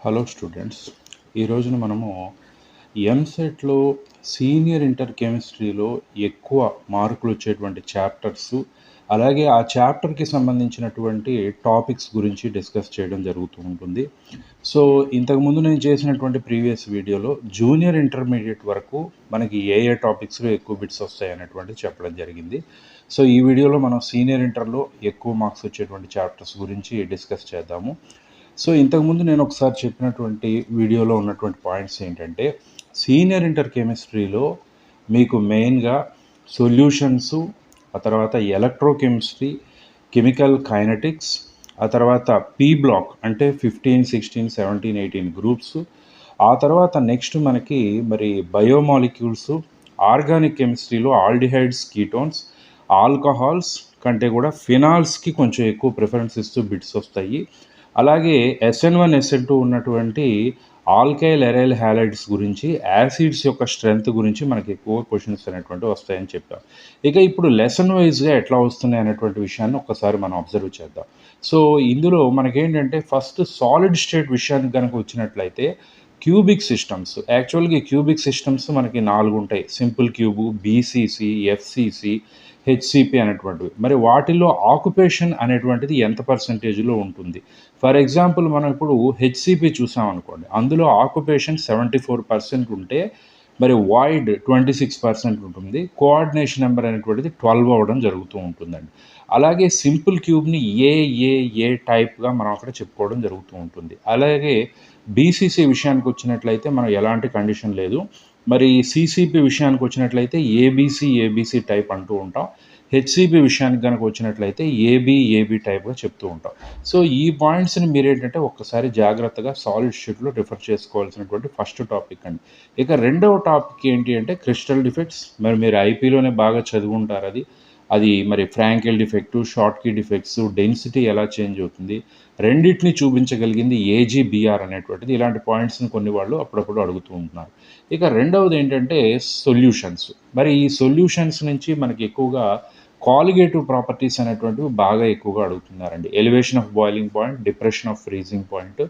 Hello students, ఈ రోజున మనము ఎంసెట్లో సీనియర్ ఇంటర్ కెమిస్ట్రీలో ఎక్కువ మార్కులు వచ్చేటువంటి చాప్టర్స్, అలాగే ఆ చాప్టర్కి సంబంధించినటువంటి టాపిక్స్ గురించి డిస్కస్ చేయడం జరుగుతూ ఉంటుంది. సో ఇంతకుముందు నేను చేసినటువంటి ప్రీవియస్ వీడియోలో జూనియర్ ఇంటర్మీడియట్ వరకు మనకి ఏ టాపిక్స్లో ఎక్కువ బిట్స్ వస్తాయి అనేటువంటిది చెప్పడం జరిగింది. సో ఈ వీడియోలో మనం సీనియర్ ఇంటర్లో ఎక్కువ మార్క్స్ వచ్చేటువంటి చాప్టర్స్ గురించి డిస్కస్ చేద్దాము. సో ఇంతకుముందు నేను ఒకసారి చెప్పినటువంటి వీడియోలో ఉన్నటువంటి పాయింట్స్ ఏంటంటే, సీనియర్ ఇంటర్ కెమిస్ట్రీలో మీకు మెయిన్గా సొల్యూషన్స్, ఆ తర్వాత ఎలక్ట్రోకెమిస్ట్రీ, కెమికల్ కైనటిక్స్, ఆ తర్వాత పీ బ్లాక్ అంటే 15, 16, 17, 18 గ్రూప్స్, ఆ తర్వాత నెక్స్ట్ మనకి బయోమాలిక్యూల్స్, ఆర్గానిక్ కెమిస్ట్రీలో ఆల్డిహైడ్స్, కీటోన్స్, ఆల్కహాల్స్ కంటే కూడా ఫినాల్స్కి కొంచెం ఎక్కువ ప్రిఫరెన్స్ ఇస్తూ బిట్స్ వస్తాయి. అలాగే SN1, SN2 ఉన్నటువంటి ఆల్కైల్ ఎరైల్ హ్యాలైడ్స్ గురించి, యాసిడ్స్ యొక్క స్ట్రెంగ్త్ గురించి మనకి ఎక్కువ క్వశ్చన్స్ అనేటువంటివి వస్తాయని చెప్పాం. ఇక ఇప్పుడు లెసన్ వైజ్గా ఎట్లా వస్తున్నాయి అనేటువంటి విషయాన్ని ఒక్కసారి మనం అబ్జర్వ్ చేద్దాం. సో ఇందులో మనకేంటంటే ఫస్ట్ సాలిడ్ స్టేట్ విషయానికి కనుక వచ్చినట్లయితే క్యూబిక్ సిస్టమ్స్, యాక్చువల్గా ఈ క్యూబిక్ సిస్టమ్స్ మనకి 4 ఉంటాయి. Simple cube, BCC, FCC, HCP అనేటువంటివి. మరి వాటిల్లో ఆక్యుపేషన్ అనేటువంటిది ఎంత పర్సంటేజ్లో ఉంటుంది? ఫర్ ఎగ్జాంపుల్ మనం ఇప్పుడు HCP చూసామనుకోండి, అందులో ఆక్యుపేషన్ 74% ఉంటే మరి వాయిడ్ 26% ఉంటుంది. కోఆర్డినేషన్ నెంబర్ అనేటువంటిది 12 అవ్వడం జరుగుతూ ఉంటుందండి. అలాగే సింపుల్ క్యూబ్ని ఏ టైప్గా మనం అక్కడ చెప్పుకోవడం జరుగుతూ ఉంటుంది. అలాగే BCC విషయానికి వచ్చినట్లయితే మనం ఎలాంటి కండిషన్ లేదు. మరి CCP విషయానికి వచ్చినట్లయితే ఏబీసీ టైప్ అంటూ ఉంటాం. HCP విషయానికి కనుక వచ్చినట్లయితే ఏబీ టైప్గా చెప్తూ ఉంటాం. సో ఈ పాయింట్స్ని మీరేంటంటే ఒక్కసారి జాగ్రత్తగా సాలిడ్ షీట్లో రిఫర్ చేసుకోవాల్సినటువంటి ఫస్ట్ టాపిక్ అండి. ఇక రెండవ టాపిక్ ఏంటి అంటే క్రిస్టల్ డిఫెక్ట్స్. మరి మీరు ఐపీలోనే బాగా చదువుంటారు. అది మరి Frenkel defect, Schottky defects, density ఎలా చేంజ్ అవుతుంది, రెండింటిని చూపించగలిగింది AGBR అనేటువంటిది. ఇలాంటి పాయింట్స్ని కొన్ని వాళ్ళు అప్పుడప్పుడు అడుగుతూ ఉంటున్నారు. ఇక రెండవది ఏంటంటే సొల్యూషన్స్. మరి ఈ సొల్యూషన్స్ నుంచి మనకి ఎక్కువగా కాలిగేటివ్ ప్రాపర్టీస్ అనేటువంటివి బాగా ఎక్కువగా అడుగుతున్నారండి. Elevation of boiling point, depression of freezing point,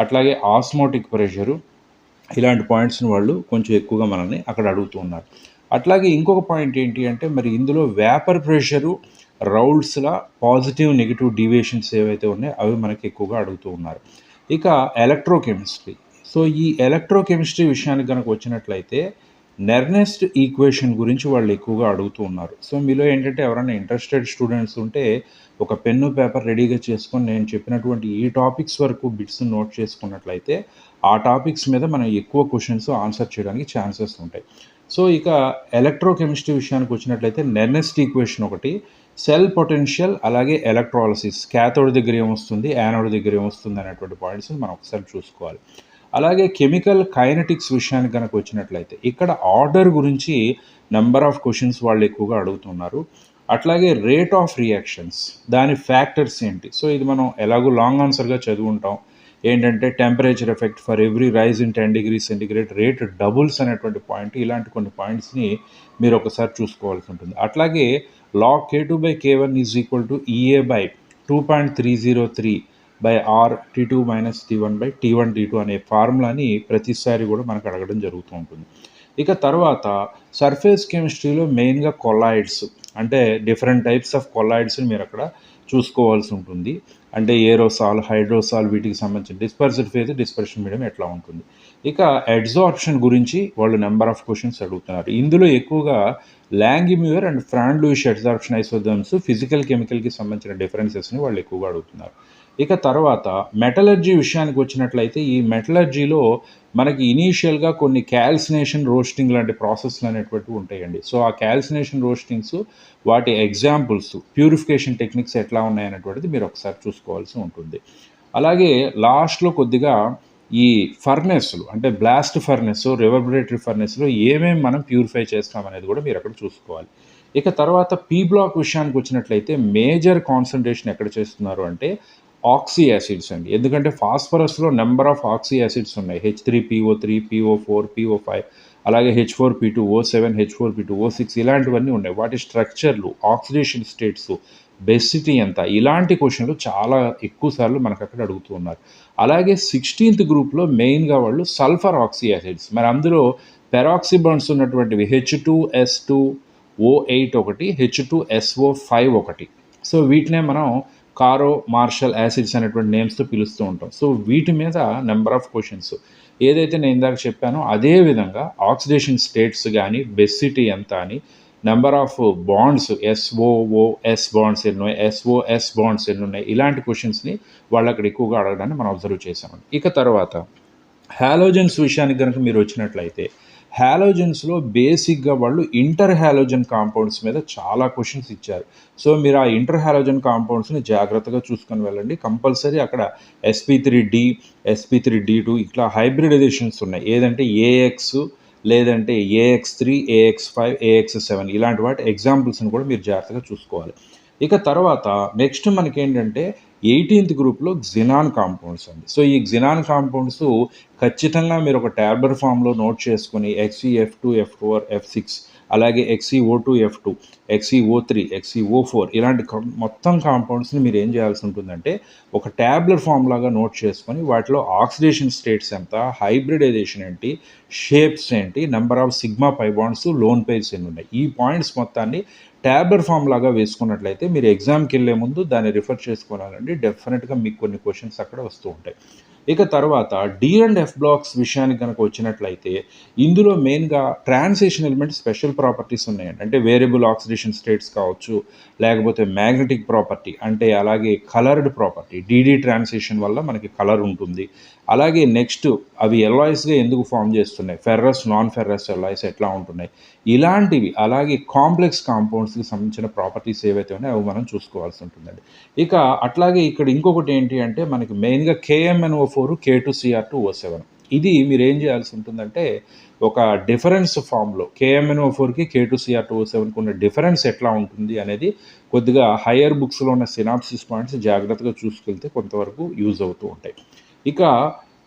అట్లాగే ఆస్మోటిక్ ప్రెషరు, ఇలాంటి పాయింట్స్ని వాళ్ళు కొంచెం ఎక్కువగా మనల్ని అక్కడ అడుగుతూ ఉన్నారు. అట్లాగే ఇంకొక పాయింట్ ఏంటి అంటే మరి ఇందులో vapour pressure, Raoult's law positive negative deviations ఏవైతే ఉన్నాయో అవి మనకి ఎక్కువగా అడుగుతూ ఉన్నారు. ఇక ఎలక్ట్రోకెమిస్ట్రీ. సో ఈ ఎలక్ట్రోకెమిస్ట్రీ విషయానికి కనుక వచ్చినట్లయితే నెర్నెస్ట్ ఈక్వేషన్ గురించి వాళ్ళు ఎక్కువగా అడుగుతూ ఉన్నారు. సో మీలో ఏంటంటే ఎవరైనా ఇంట్రెస్టెడ్ స్టూడెంట్స్ ఉంటే ఒక పెన్ను పేపర్ రెడీగా చేసుకొని నేను చెప్పినటువంటి ఈ టాపిక్స్ వరకు బిట్స్ నోట్ చేసుకున్నట్లయితే ఆ టాపిక్స్ మీద మనం ఎక్కువ క్వశ్చన్స్ ఆన్సర్ చేయడానికి ఛాన్సెస్ ఉంటాయి. సో ఇక ఎలక్ట్రోకెమిస్ట్రీ విషయానికి వచ్చినట్లయితే నెర్నెస్ట్ ఈక్వేషన్ ఒకటి, సెల్ పొటెన్షియల్, అలాగే ఎలక్ట్రాలసిస్, క్యాథోడ్ దగ్గర ఏమొస్తుంది, యానోడ్ దగ్గర ఏమొస్తుంది అనేటువంటి పాయింట్స్ని మనం ఒకసారి చూసుకోవాలి. అలాగే కెమికల్ కైనటిక్స్ విషయానికి కనుక వచ్చినట్లయితే ఇక్కడ ఆర్డర్ గురించి నెంబర్ ఆఫ్ క్వశ్చన్స్ వాళ్ళు ఎక్కువగా అడుగుతున్నారు. అట్లాగే రేట్ ఆఫ్ రియాక్షన్స్, దాని ఫ్యాక్టర్స్ ఏంటి. సో ఇది మనం ఎలాగో లాంగ్ ఆన్సర్గా చదువుంటాం. ఏంటంటే temperature effect for every rise in 10 degrees centigrade rate doubles అనేటువంటి పాయింట్, ఇలాంటి కొన్ని పాయింట్స్ని మీరు ఒకసారి చూసుకోవాల్సి ఉంటుంది. అట్లాగే log K2/K1 is equal to EA by 2.303 by R T2 minus T1/T1 T2 అనే ఫార్ములాని ప్రతిసారి కూడా మనకు అడగడం జరుగుతూ ఉంటుంది. ఇక తర్వాత సర్ఫేస్ కెమిస్ట్రీలో మెయిన్గా కొలాయిడ్స్, అంటే డిఫరెంట్ టైప్స్ ఆఫ్ కొలాయిడ్స్ని మీరు అక్కడ చూసుకోవాల్సి ఉంటుంది. అంటే ఏరోసాల్, హైడ్రోసాల్, వీటికి సంబంధించిన డిస్పర్స్డ్ ఫేజ్, డిస్పర్షన్ మీడియం ఎట్లా ఉంటుంది. ఇక అడ్జార్ప్షన్ గురించి వాళ్ళు నెంబర్ ఆఫ్ క్వశ్చన్స్ అడుగుతున్నారు. ఇందులో ఎక్కువగా లాంగిమ్యూర్ అండ్ ఫ్రాండ్ లూయిస్ అడ్జార్ప్షన్ ఐసోథర్మ్స్, ఫిజికల్ కెమికల్కి సంబంధించిన డిఫరెన్సెస్ని వాళ్ళు ఎక్కువగా అడుగుతున్నారు. ఇక తర్వాత మెటలర్జీ విషయానికి వచ్చినట్లయితే ఈ మెటలర్జీలో మనకి ఇనీషియల్గా కొన్ని క్యాల్సినేషన్, రోస్టింగ్ లాంటి ప్రాసెస్లు అనేటువంటివి ఉంటాయండి. సో ఆ క్యాల్సినేషన్, రోస్టింగ్స్, వాటి ఎగ్జాంపుల్స్, ప్యూరిఫికేషన్ టెక్నిక్స్ ఎట్లా ఉన్నాయనేటువంటిది మీరు ఒకసారి చూసుకోవాల్సి ఉంటుంది. అలాగే లాస్ట్లో కొద్దిగా ఈ ఫర్నెస్లు, అంటే బ్లాస్ట్ ఫర్నెస్, రివర్బరేటరీ ఫర్నెస్లో ఏమేమి మనం ప్యూరిఫై చేస్తామనేది కూడా మీరు అక్కడ చూసుకోవాలి. ఇక తర్వాత పీ బ్లాక్ విషయానికి వచ్చినట్లయితే మేజర్ కాన్సన్ట్రేషన్ ఎక్కడ చేస్తున్నారు అంటే ఆక్సీ యాసిడ్స్ అండి. ఎందుకంటే ఫాస్ఫరస్లో నెంబర్ ఆఫ్ ఆక్సీ యాసిడ్స్ ఉన్నాయి. H3PO3, PO4, PO5, అలాగే H4P2O7, H4P2O6 ఇలాంటివన్నీ ఉన్నాయి. వాటి స్ట్రక్చర్లు, ఆక్సిడేషన్ స్టేట్స్, బెసిటీ ఎంత, ఇలాంటి క్వశ్చన్లు చాలా ఎక్కువ సార్లు మనకు అక్కడ అడుగుతూ ఉన్నారు. అలాగే 16th గ్రూప్లో మెయిన్గా వాళ్ళు సల్ఫర్ ఆక్సీ యాసిడ్స్, మరి అందులో పెరాక్సీ బాండ్స్ ఉన్నటువంటివి H2S2O8 ఒకటి, H2SO5 ఒకటి. సో వీటినే మనం కారో మార్షల్ యాసిడ్స్ అనేటువంటి నేమ్స్తో పిలుస్తూ ఉంటాం. సో వీటి మీద నెంబర్ ఆఫ్ క్వశ్చన్స్ ఏదైతే నేను ఇందాక చెప్పానో అదే విధంగా ఆక్సిడేషన్ స్టేట్స్ కానీ, బెసిటీ ఎంత అని, number of wands SOOS bonds ఎన్ని ఉన్నాయి, SOS బాండ్స్ ఎన్ని ఉన్నాయి, ఇలాంటి క్వశ్చన్స్ని వాళ్ళు అక్కడ ఎక్కువగా అడగడాన్ని మనం అబ్జర్వ్ చేసామండి. ఇక తర్వాత హాలోజన్స్ విషయానికి కనుక మీరు వచ్చినట్లయితే హాలోజన్స్లో బేసిక్గా వాళ్ళు ఇంటర్ హాలోజన్ కాంపౌండ్స్ మీద చాలా క్వశ్చన్స్ ఇచ్చారు. సో మీరు ఆ ఇంటర్ హాలోజన్ కాంపౌండ్స్ని జాగ్రత్తగా చూసుకొని వెళ్ళండి. కంపల్సరీ అక్కడ sp3d, sp3d2 ఇట్లా హైబ్రిడైజేషన్స్ ఉన్నాయి. ఏదంటే AX, లేదంటే AX3, AX5, AX7 ఇలాంటి వాటి ఎగ్జాంపుల్స్ని కూడా మీరు జాగ్రత్తగా చూసుకోవాలి. ఇక తర్వాత నెక్స్ట్ మనకేంటంటే 18th గ్రూప్లో జినాన్ కాంపౌండ్స్ అండి. సో ఈ జినాన్ కాంపౌండ్స్ ఖచ్చితంగా మీరు ఒక ట్యాబ్లెట్ ఫామ్లో నోట్ చేసుకుని XeF2, F4, F6, అలాగే XeO2, F2, XeO3, XeO4 ఇలాంటి మొత్తం కాంపౌండ్స్ని మీరు ఏం చేయాల్సి ఉంటుందంటే ఒక ట్యాబ్లెట్ ఫామ్ లాగా నోట్ చేసుకొని వాటిలో ఆక్సిడేషన్ స్టేట్స్ ఎంత, హైబ్రిడైజేషన్ ఏంటి, షేప్స్ ఏంటి, number of sigma pi bonds, lone pairs ఎన్ని ఉన్నాయి, ఈ పాయింట్స్ మొత్తాన్ని ట్యాబ్లెట్ ఫామ్ లాగా వేసుకున్నట్లయితే మీరు ఎగ్జామ్కి వెళ్ళే ముందు దాన్ని రిఫర్ చేసుకోవాలండి. డెఫినెట్గా మీకు కొన్ని క్వశ్చన్స్ అక్కడ వస్తూ ఉంటాయి. ఇక తర్వాత D అండ్ F బ్లాక్స్ విషయానికి కనుక వచ్చినట్లయితే ఇందులో మెయిన్గా ట్రాన్సిషన్ ఎలిమెంట్ స్పెషల్ ప్రాపర్టీస్ ఉన్నాయండి. అంటే వేరియబుల్ ఆక్సిడేషన్ స్టేట్స్ కావచ్చు, లేకపోతే మ్యాగ్నెటిక్ ప్రాపర్టీ, అంటే అలాగే కలర్డ్ ప్రాపర్టీ, DD ట్రాన్సిషన్ వల్ల మనకి కలర్ ఉంటుంది. అలాగే నెక్స్ట్ అవి ఎలాయిస్గా ఎందుకు ఫామ్ చేస్తున్నాయి, ఫెర్రస్, నాన్ ఫెర్రస్ ఎలాయిస్ ఎట్లా ఉంటున్నాయి, ఇలాంటివి. అలాగే కాంప్లెక్స్ కాంపౌండ్స్కి సంబంధించిన ప్రాపర్టీస్ ఏవైతే ఉన్నాయో అవి మనం చూసుకోవాల్సి ఉంటుందండి. ఇక అట్లాగే ఇక్కడ ఇంకొకటి ఏంటి అంటే మనకి మెయిన్గా KMnO4, K2Cr2O7 ఇది మీరు ఏం చేయాల్సి ఉంటుందంటే ఒక డిఫరెన్స్ ఫామ్లో KMnO4కి K2Cr2O7కి ఉన్న డిఫరెన్స్ ఎట్లా ఉంటుంది అనేది కొద్దిగా హయ్యర్ బుక్స్లో ఉన్న సినాప్సిస్ పాయింట్స్ జాగ్రత్తగా చూసుకెళ్తే కొంతవరకు యూజ్ అవుతూ ఉంటాయి. ఇక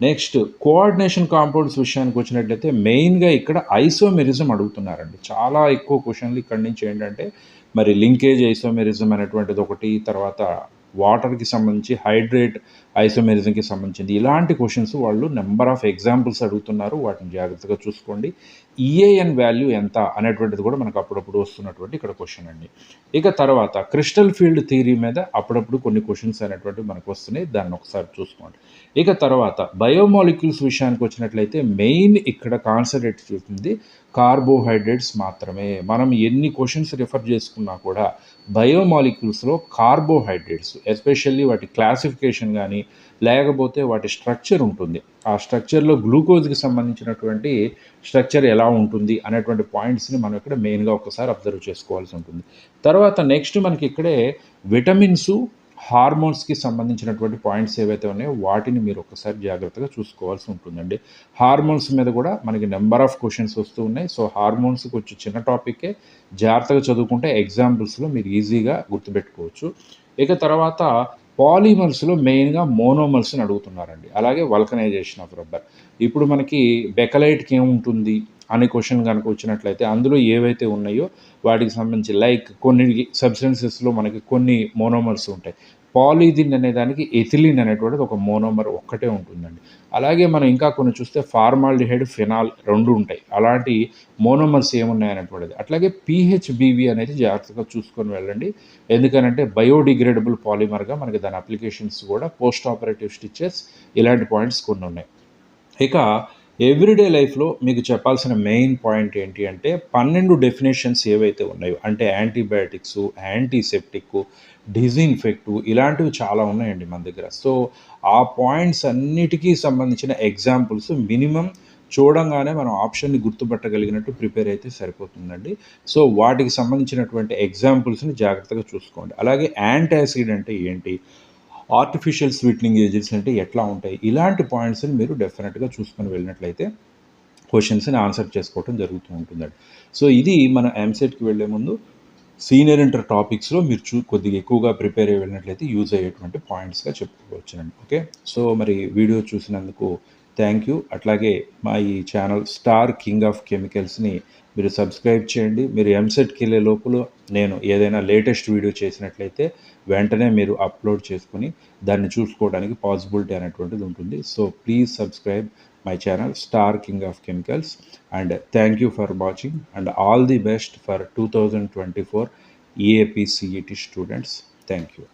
నెక్స్ట్ కోఆర్డినేషన్ కాంపౌండ్స్ విషయానికి వచ్చినట్లయితే మెయిన్గా ఇక్కడ ఐసోమెరిజం అడుగుతున్నారండి. చాలా ఎక్కువ క్వశ్చన్లు ఇక్కడి నుంచి ఏంటంటే మరి లింకేజ్ ఐసోమెరిజం అనేటువంటిది ఒకటి, తర్వాత వాటర్కి సంబంధించి హైడ్రేట్ ఐసోమెరిజంకి సంబంధించింది, ఇలాంటి క్వశ్చన్స్ వాళ్ళు నెంబర్ ఆఫ్ ఎగ్జాంపుల్స్ అడుగుతున్నారు. వాటిని జాగ్రత్తగా చూసుకోండి. EAN వాల్యూ ఎంత అనేటువంటిది కూడా మనకు అప్పుడప్పుడు వస్తున్నటువంటి ఇక్కడ క్వశ్చన్ అండి. ఇక తర్వాత క్రిస్టల్ ఫీల్డ్ థియరీ మీద అప్పుడప్పుడు కొన్ని క్వశ్చన్స్ అనేటువంటివి మనకు వస్తున్నాయి, దాన్ని ఒకసారి చూసుకోండి. ఇక తర్వాత బయోమాలిక్యూల్స్ విషయానికి వచ్చినట్లయితే మెయిన్ ఇక్కడ కాన్సన్ట్రేట్ చేస్తుంది కార్బోహైడ్రేట్స్ మాత్రమే. మనం ఎన్ని క్వశ్చన్స్ రిఫర్ చేసుకున్నా కూడా బయోమాలిక్యూల్స్లో కార్బోహైడ్రేట్స్ ఎస్పెషల్లీ వాటి క్లాసిఫికేషన్ కానీ లేకపోతే వాటి స్ట్రక్చర్ ఉంటుంది, ఆ స్ట్రక్చర్లో గ్లూకోజ్కి సంబంధించినటువంటి స్ట్రక్చర్ ఎలా ఉంటుంది అనేటువంటి పాయింట్స్ని మనం ఇక్కడ మెయిన్గా ఒకసారి అబ్జర్వ్ చేసుకోవాల్సి ఉంటుంది. తర్వాత నెక్స్ట్ మనకి ఇక్కడే విటమిన్స్, హార్మోన్స్కి సంబంధించినటువంటి పాయింట్స్ ఏవైతే ఉన్నాయో వాటిని మీరు ఒకసారి జాగ్రత్తగా చూసుకోవాల్సి ఉంటుందండి. హార్మోన్స్ మీద కూడా మనకి నెంబర్ ఆఫ్ క్వశ్చన్స్ వస్తూ ఉన్నాయి. సో హార్మోన్స్కి వచ్చి చిన్న టాపిక్కే, జాగ్రత్తగా చదువుకుంటే ఎగ్జాంపుల్స్లో మీరు ఈజీగా గుర్తుపెట్టుకోవచ్చు. ఇక తర్వాత పాలిమర్స్లో మెయిన్గా మోనోమర్స్ని అడుగుతున్నారండి. అలాగే వల్కనైజేషన్ ఆఫ్ రబ్బర్. ఇప్పుడు మనకి బెకలైట్కి ఏముంటుంది అనే క్వశ్చన్ కనుక వచ్చినట్లయితే అందులో ఏవైతే ఉన్నాయో వాటికి సంబంధించి లైక్ కొన్ని సబ్స్టెన్సెస్లో మనకి కొన్ని మోనోమర్స్ ఉంటాయి. పాలిథిన్ అనే దానికి ఎథిలిన్ అనేటువంటిది ఒక మోనోమర్ ఒక్కటే ఉంటుందండి. అలాగే మనం ఇంకా కొన్ని చూస్తే ఫార్మాల్డిహైడ్, ఫినాల్ రెండు ఉంటాయి. అలాంటి మోనోమర్స్ ఏమున్నాయి అనేటువంటిది. అట్లాగే PHBV అనేది జాగ్రత్తగా చూసుకొని వెళ్ళండి. ఎందుకనంటే బయోడిగ్రేడబుల్ పాలిమర్గా మనకి దాని అప్లికేషన్స్ కూడా పోస్ట్ ఆపరేటివ్ స్టిచెస్ ఇలాంటి పాయింట్స్ కొన్ని ఉన్నాయి. ఇక ఎవ్రీడే లైఫ్లో మీకు చెప్పాల్సిన మెయిన్ పాయింట్ ఏంటి అంటే 12 డెఫినేషన్స్ ఏవైతే ఉన్నాయో, అంటే యాంటీబయాటిక్స్, యాంటీసెప్టిక్, డిజిన్ఫెక్టివ్ ఇలాంటివి చాలా ఉన్నాయండి మన దగ్గర. సో ఆ పాయింట్స్ అన్నిటికీ సంబంధించిన ఎగ్జాంపుల్స్ మినిమం చూడంగానే మనం ఆప్షన్ని గుర్తుపట్టగలిగినట్టు ప్రిపేర్ అయితే సరిపోతుందండి. సో వాటికి సంబంధించినటువంటి ఎగ్జాంపుల్స్ని జాగ్రత్తగా చూసుకోండి. అలాగే యాంటాసిడ్ అంటే ఏంటి, ఆర్టిఫిషియల్ స్వీట్నింగ్ ఏజెంట్స్ అంటే ఎట్లా ఉంటాయి, ఇలాంటి పాయింట్స్ని మీరు డెఫినెట్గా చూసుకొని వెళ్ళినట్లయితే క్వశ్చన్స్ని ఆన్సర్ చేసుకోవడం జరుగుతూ ఉంటుందండి. సో ఇది మన ఎంసెట్కి వెళ్ళే ముందు సీనియర్ ఇంటర్ టాపిక్స్లో మీరు కొద్దిగా ఎక్కువగా ప్రిపేర్ అయ్యి వెళ్ళినట్లయితే యూజ్ అయ్యేటువంటి పాయింట్స్గా చెప్పుకోవచ్చునండి. ఓకే, సో మరి వీడియో చూసినందుకు థ్యాంక్ యూ. అట్లాగే మా ఈ ఛానల్ స్టార్ కింగ్ ఆఫ్ కెమికల్స్ని మీరు సబ్స్క్రైబ్ చేయండి. మీరు ఎంసెట్కి వెళ్ళే లోపల నేను ఏదైనా లేటెస్ట్ వీడియో చేసినట్లయితే వెంటనే మీరు అప్లోడ్ చేసుకుని దాన్ని చూసుకోవడానికి పాసిబిలిటీ అనేటువంటిది ఉంటుంది. So please subscribe my channel star king of chemicals and thank you for watching and all the best for 2024 EAP CET students. Thank you.